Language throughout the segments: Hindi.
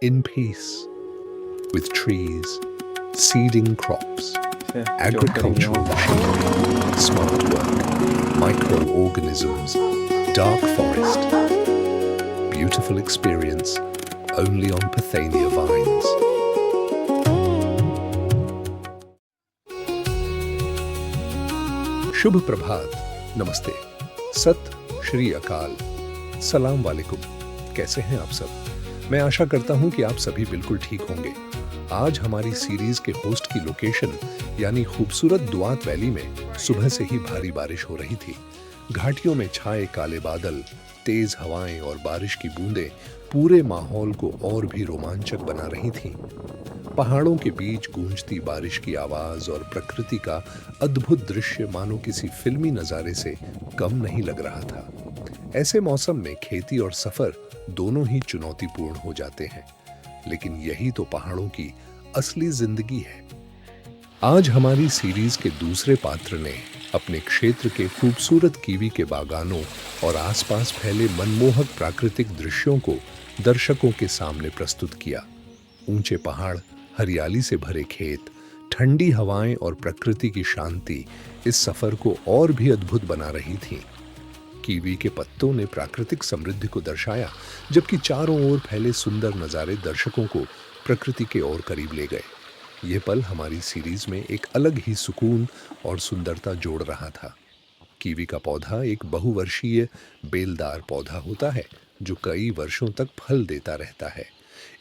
in peace, with trees, seeding crops, agricultural machinery, smart work, microorganisms, dark forest. Beautiful experience only on Pathania Vines. शुभ प्रभात, नमस्ते, सत श्री अकाल, सलाम वालेकुम। कैसे हैं आप सब? मैं आशा करता हूं कि आप सभी बिल्कुल ठीक होंगे। आज हमारी सीरीज के होस्ट की लोकेशन यानी खूबसूरत दुआत वैली में सुबह से ही भारी बारिश हो रही थी। घाटियों में छाए काले बादल, तेज हवाएं और बारिश की बूंदें पूरे माहौल को और भी रोमांचक बना रही थीं। पहाड़ों के बीच गूंजती बारिश की आवाज और प्रकृति का अद्भुत दृश्य मानो किसी फिल्मी नजारे से कम नहीं लग रहा था। ऐसे मौसम में खेती और सफर दोनों ही चुनौतीपूर्ण हो जाते हैं, लेकिन यही तो पहाड़ों की असली जिंदगी है। आज हमारी सीरीज के दूसरे पात्र ने अपने क्षेत्र के खूबसूरत कीवी के बागानों और आसपास फैले मनमोहक प्राकृतिक दृश्यों को दर्शकों के सामने प्रस्तुत किया। ऊंचे पहाड़, हरियाली से भरे खेत, ठंडी हवाएं और प्रकृति की शांति इस सफर को और भी अद्भुत बना रही थी। कीवी के पत्तों ने प्राकृतिक समृद्धि को दर्शाया, जबकि चारों ओर फैले सुंदर नज़ारे दर्शकों को प्रकृति के और करीब ले गए। ये पल हमारी सीरीज में एक अलग ही सुकून और सुंदरता जोड़ रहा था। कीवी का पौधा एक बहुवर्षीय बेलदार पौधा होता है जो कई वर्षों तक फल देता रहता है।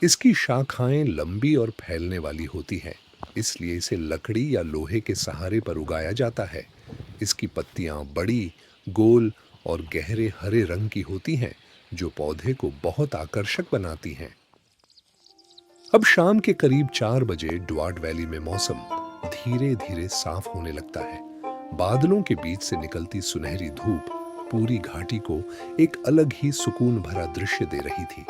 इसकी शाखाएं लंबी और फैलने वाली होती हैं, इसलिए इसे लकड़ी या लोहे के सहारे पर उगाया जाता है। इसकी पत्तियां बड़ी, गोल और गहरे हरे रंग की होती हैं, जो पौधे को बहुत आकर्षक बनाती हैं। अब शाम के करीब 4 बजे डुआर्ट वैली में मौसम धीरे धीरे साफ होने लगता है। बादलों के बीच से निकलती सुनहरी धूप पूरी घाटी को एक अलग ही सुकून भरा दृश्य दे रही थी।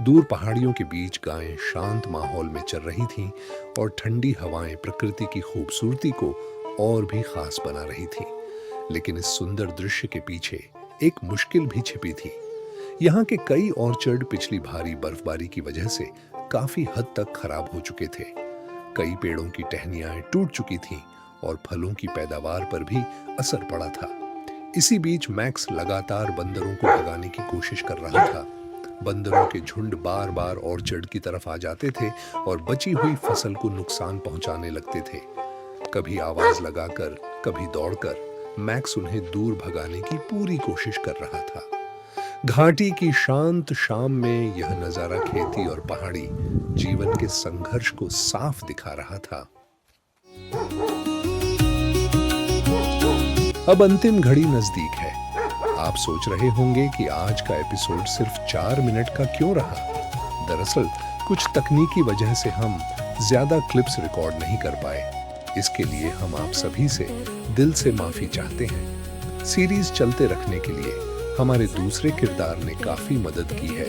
दूर पहाड़ियों के बीच गायें शांत माहौल में चल रही थीं और ठंडी हवाएं प्रकृति की खूबसूरती को और भी खास बना रही थीं। लेकिन इस सुंदर दृश्य के पीछे एक मुश्किल भी छिपी थी। यहाँ के कई ऑर्चर्ड पिछली भारी बर्फबारी की वजह से काफी हद तक खराब हो चुके थे। कई पेड़ों की टहनियां टूट चुकी थीं और फलों की पैदावार पर भी असर पड़ा था। इसी बीच मैक्स लगातार बंदरों को भगाने की कोशिश कर रहा था। बंदरों के झुंड बार बार ऑर्चर्ड की तरफ आ जाते थे और बची हुई फसल को नुकसान पहुंचाने लगते थे। कभी आवाज लगाकर, कभी दौड़कर मैक्स उन्हें दूर भगाने की पूरी कोशिश कर रहा था। घाटी की शांत शाम में यह नजारा खेती और पहाड़ी जीवन के संघर्ष को साफ दिखा रहा था। अब अंतिम घड़ी नजदीक है। आप सोच रहे होंगे कि आज का एपिसोड सिर्फ 4 मिनट का क्यों रहा। दरअसल कुछ तकनीकी वजह से हम ज्यादा क्लिप्स रिकॉर्ड नहीं कर पाए। इसके लिए हम आप सभी से दिल से माफी चाहते हैं। सीरीज चलते रखने के लिए हमारे दूसरे किरदार ने काफी मदद की है,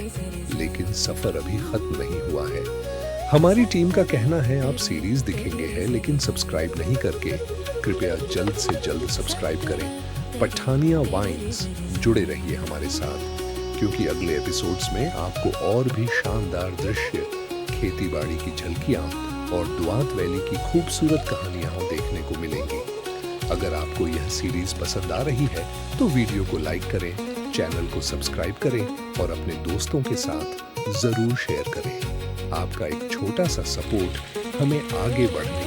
लेकिन सफर अभी खत्म नहीं हुआ है। हमारी टीम का कहना है आप सीरीज दिखेंगे है, लेकिन सब्सक्राइब नहीं करके कृपया जल्द से जल्द सब्सक्राइब करें। पठानिया वाइन्स जुड़े रहिए हमारे साथ, क्योंकि अगले एपिसोड्स में आपको और भी शानदार दृश्य, खेतीबाड़ी की झलकियां और दुआत वैली की खूबसूरत कहानियां देखने को मिलेंगी। अगर आपको यह सीरीज पसंद आ रही है तो वीडियो को लाइक करें, चैनल को सब्सक्राइब करें और अपने दोस्तों के साथ जरूर शेयर करें। आपका एक छोटा सा सपोर्ट हमें आगे बढ़ने